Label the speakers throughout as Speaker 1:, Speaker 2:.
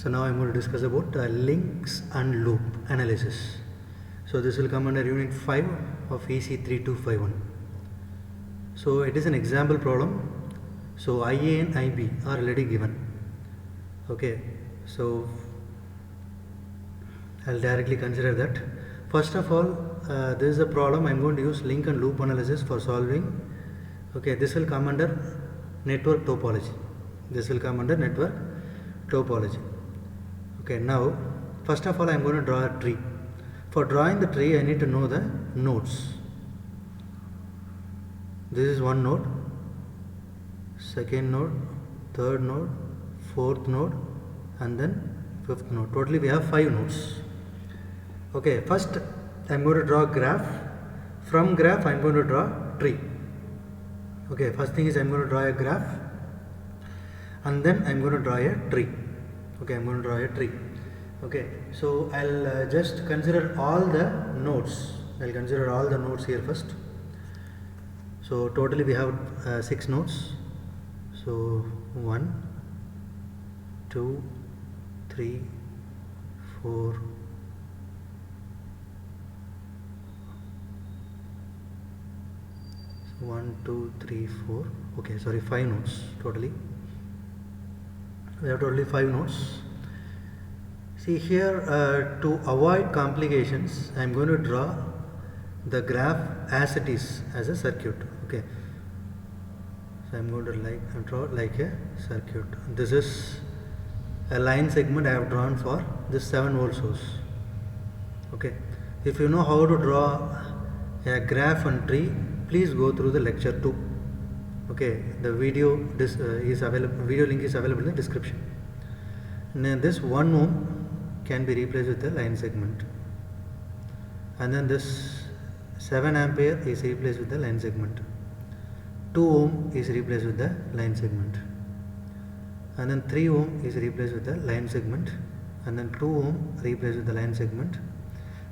Speaker 1: So now I'm going to discuss about links and loop analysis. So this will come under unit 5 of EC3251. So it is an example problem. So IA and IB are already given. Okay, so I'll directly consider that. First of all, this is a problem. I'm going to use link and loop analysis for solving. Okay, this will come under network topology. This will come under network topology. Okay, now first of all I am going to draw a tree. For drawing the tree I need to know the nodes. This is one node, second node, third node, fourth node and then fifth node. Totally we have 5 nodes. Okay, first I am going to draw a graph. From graph I am going to draw tree. Okay, first thing is I am going to draw a graph and then I am going to draw a tree. Okay, I am going to draw a tree. Okay, so I'll just consider all the nodes. I'll consider all the nodes here first. So totally we have 6 nodes. So 1, 2, 3, 4, 1, 2, 3, 4. Okay, sorry, 5 nodes totally. We have totally 5 nodes. See here, to avoid complications, I am going to draw the graph as it is, as a circuit. Okay, so I am going to draw like a circuit. This is a line segment I have drawn for this 7 volt source. Okay, if you know how to draw a graph and tree, please go through the lecture 2. Okay, the video is available. Video link is available in the description. Now this 1 ohm can be replaced with a line segment, and then this 7 ampere is replaced with the line segment. 2 ohm is replaced with the line segment, and then 3 ohm is replaced with the line segment, and then 2 ohm replaced with the line segment,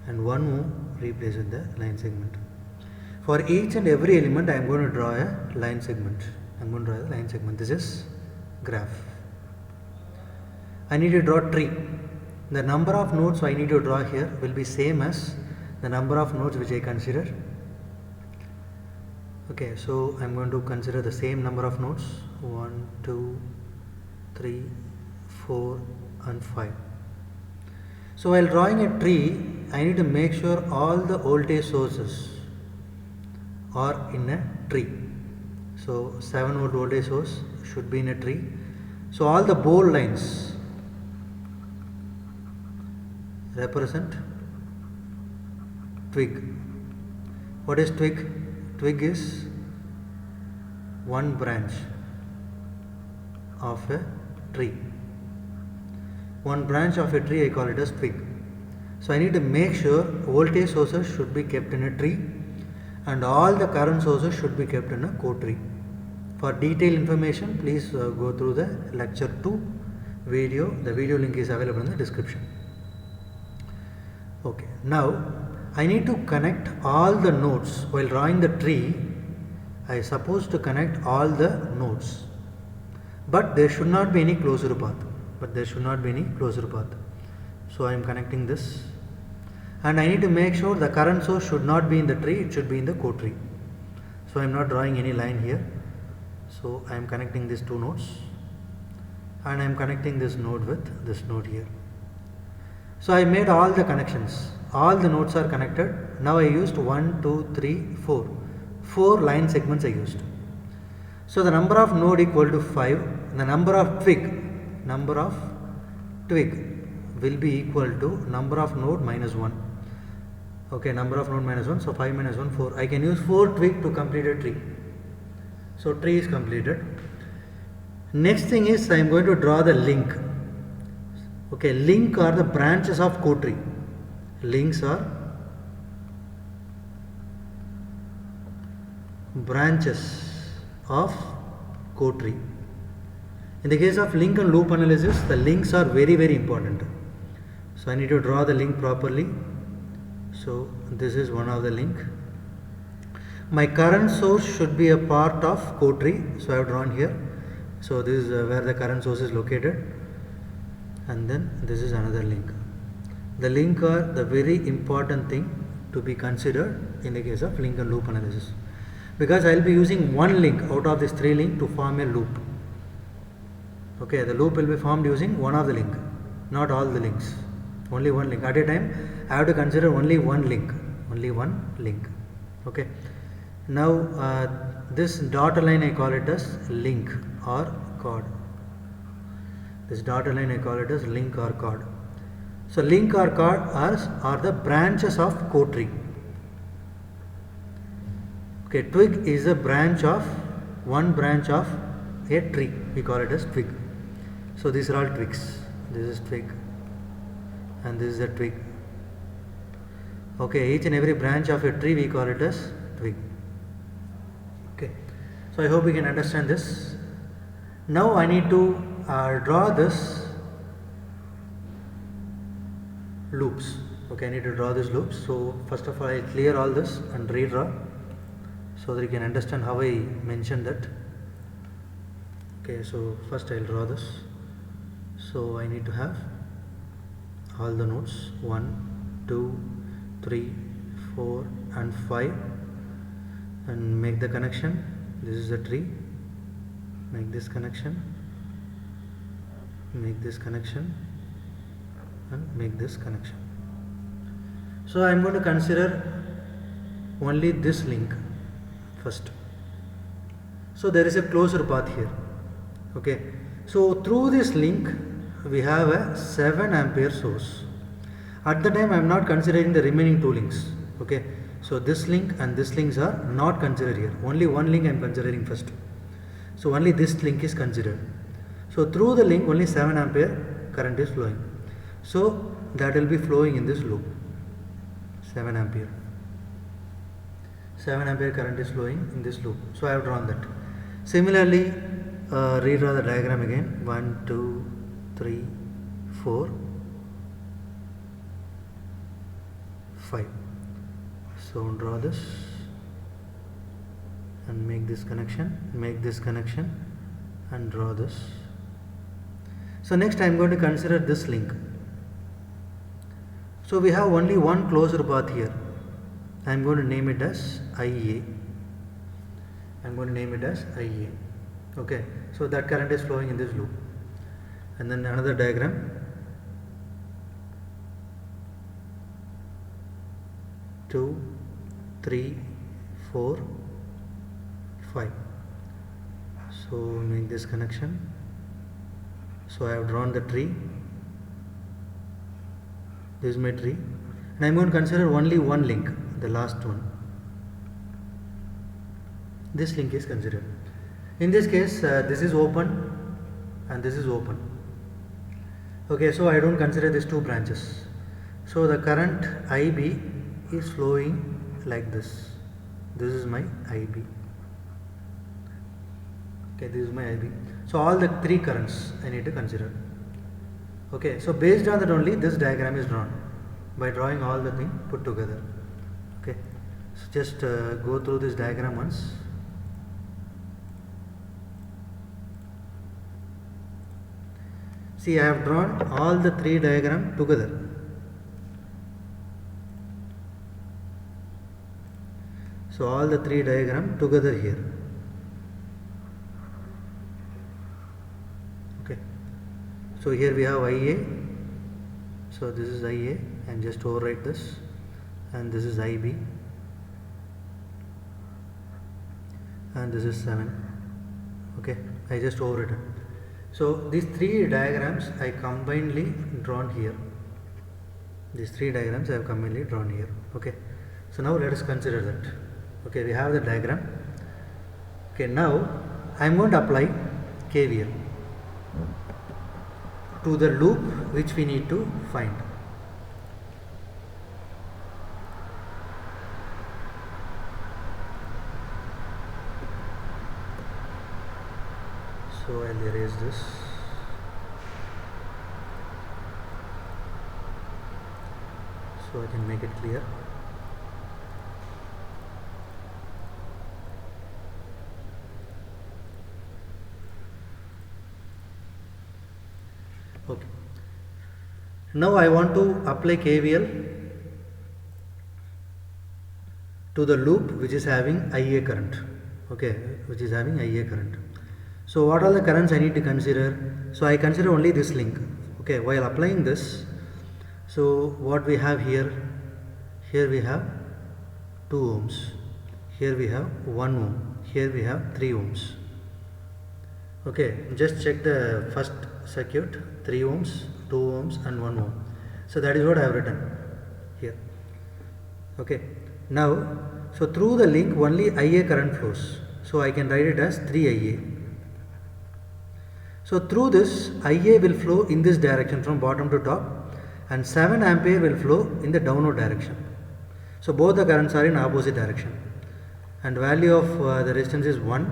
Speaker 1: and 1 ohm replaced with the line segment. For each and every element I am going to draw a line segment. I am going to draw a line segment. This is graph. I need to draw tree. The number of nodes I need to draw here will be same as the number of nodes which I consider. Okay, so I am going to consider the same number of nodes, 1, 2, 3, 4 and 5. So while drawing a tree, I need to make sure all the voltage sources are in a tree. So 7 volt voltage source should be in a tree. So all the bold lines represent twig. What is twig? Twig is one branch of a tree. One branch of a tree I call it as twig. So I need to make sure voltage sources should be kept in a tree and all the current sources should be kept in a co-tree. For detailed information, please go through the lecture 2 video. The video link is available in the description. Okay, now I need to connect all the nodes. While drawing the tree, I suppose to connect all the nodes, but there should not be any closure path. So I am connecting this, and I need to make sure the current source should not be in the tree, it should be in the co-tree. So I am not drawing any line here. So I am connecting these 2 nodes, and I am connecting this node with this node here. So I made all the connections. All the nodes are connected. Now I used 1, 2, 3, 4. 4 line segments I used. So the number of node equal to 5. The number of twig will be equal to number of node minus 1. Okay, number of node minus 1. So 5 minus 1, 4. I can use 4 twig to complete a tree. So tree is completed. Next thing is I am going to draw the link. Okay, link are the branches of co-tree. Links are branches of co-tree. In the case of link and loop analysis, the links are very, very important. So I need to draw the link properly. So this is one of the link. My current source should be a part of co-tree. So I have drawn here. So this is where the current source is located. and then this is another link. The link are the very important thing to be considered in the case of link and loop analysis, because I will be using one link out of this 3 link to form a loop. Okay, the loop will be formed using one of the link, not all the links, only one link. At a time I have to consider only one link, okay. Now this dotted line I call it as link or chord. This dotted line I call it as link or chord. So link or chord are the branches of code tree. Okay, twig is a branch of one branch of a tree. We call it as twig. So these are all twigs. This is twig, and this is a twig. Okay, each and every branch of a tree we call it as twig. Okay, so I hope you can understand this. Now I need to draw this loops. Okay, I need to draw these loops. So first of all I clear all this and redraw, so that you can understand how I mentioned that. Okay, so first I will draw this. So I need to have all the nodes 1, 2, 3, 4 and 5, and make the connection. This is a tree. Make this connection, make this connection, and make this connection. So I am going to consider only this link first. So there is a closure path here. Okay, so through this link we have a 7 ampere source. At the time I am not considering the remaining 2 links. Okay, so this link and this links are not considered here. Only one link I am considering first. So only this link is considered. So through the link only 7 ampere current is flowing. So that will be flowing in this loop. 7 ampere. 7 ampere current is flowing in this loop. So I have drawn that. Similarly, redraw the diagram again. 1, 2, 3, 4, 5. So draw this and make this connection, and draw this. So next I am going to consider this link. So we have only one closure path here. I am going to name it as IA. Okay, so that current is flowing in this loop. And then another diagram. 2, 3, 4, 5. So make this connection. So I have drawn the tree. This is my tree, and I am going to consider only one link, the last one. This link is considered. In this case, this is open and this is open. Okay, so I don't consider these 2 branches. So the current IB is flowing like this. This is my IB. Okay, this is my IB. So all the 3 currents I need to consider. Okay, so based on that only this diagram is drawn, by drawing all the thing put together. Okay, so just go through this diagram once. See, I have drawn all the 3 diagram together. So all the 3 diagram together here. Okay, so here we have IA. So this is IA, and just overwrite this, and this is IB, and this is 7. Okay, I just overwritten. So these 3 diagrams I combinedly drawn here. These 3 diagrams I have combinedly drawn here. Okay, so now let us consider that. Okay, we have the diagram. Okay, now I am going to apply KVL to the loop which we need to find. So I'll erase this. So I can make it clear. Okay, Now I want to apply KVL to the loop which is having IA current. Okay, which is having IA current. So what are the currents I need to consider? So I consider only this link. Okay, while applying this, so what we have here we have 2 ohms, here we have 1 ohm, here we have 3 ohms. Okay, just check the first circuit, 3 ohms, 2 ohms and 1 ohm. So that is what I have written here. Okay, now so through the link only IA current flows, so I can write it as 3IA. So through this IA will flow in this direction from bottom to top, and 7 ampere will flow in the downward direction. So both the currents are in opposite direction, and value of the resistance is 1,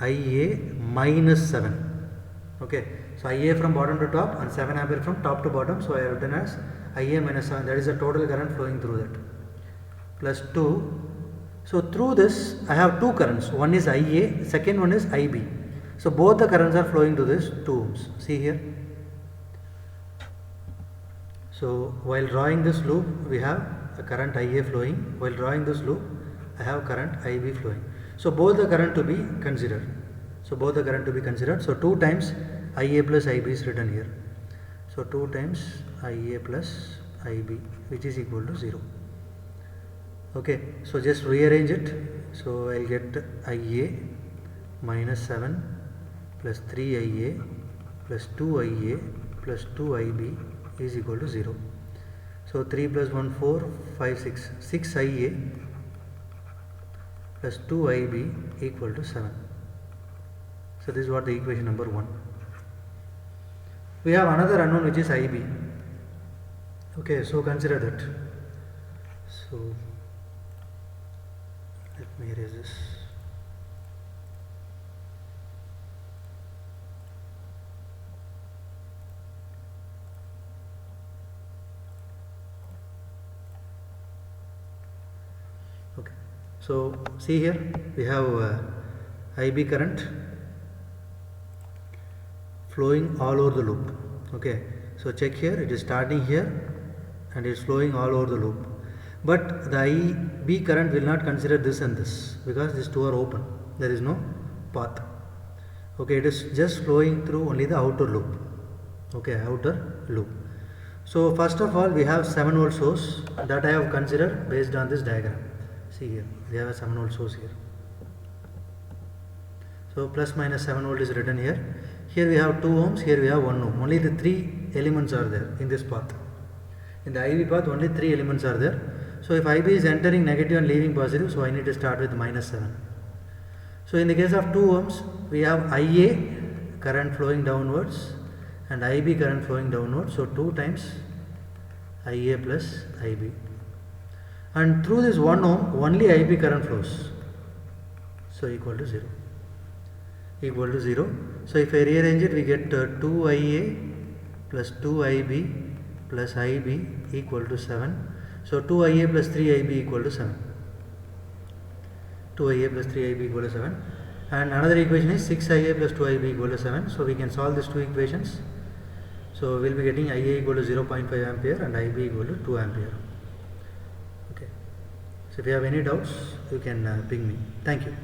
Speaker 1: IA minus 7. Okay, so IA from bottom to top and 7 ampere from top to bottom, so I have written as IA minus 7, that is the total current flowing through that, plus 2. So through this I have two currents, one is IA, second one is IB. So both the currents are flowing to this 2 ohms. See here. So while drawing this loop we have a current IA flowing, while drawing this loop I have current IB flowing. So both the current to be considered. So 2 times IA plus IB is written here. So 2 times IA plus IB, which is equal to 0. Okay, so just rearrange it. So I get IA minus 7 plus 3IA plus 2IA plus 2IB is equal to 0. So 3 plus 1 4, 5 6, 6IA plus 2IB equal to 7. So this is what the equation number 1. We have another unknown which is IB. Okay, so consider that. So let me erase this. Okay, so see here we have IB current flowing all over the loop. Okay, so check here, it is starting here and it is flowing all over the loop, but the IB current will not consider this and this because these two are open, there is no path. Okay, it is just flowing through only the outer loop. Okay, outer loop. So first of all we have 7 volt source that I have considered based on this diagram. See here, we have a 7 volt source here. So plus minus 7 volt is written here. Here we have 2 ohms, here we have 1 ohm. Only the 3 elements are there in this path. In the IB path only 3 elements are there. So if IB is entering negative and leaving positive, so I need to start with minus 7. So in the case of 2 ohms, we have IA current flowing downwards and IB current flowing downwards. So 2 times IA plus IB. And through this 1 ohm, only IB current flows. So equal to 0. Equal to 0. So if I rearrange it, we get 2IA plus 2IB plus IB equal to 7. So 2IA plus 3IB equal to 7. 2IA plus 3IB equal to 7. And another equation is 6IA plus 2IB equal to 7. So we can solve these two equations. So we will be getting IA equal to 0.5 ampere and IB equal to 2 ampere. Okay. So if you have any doubts, you can ping me. Thank you.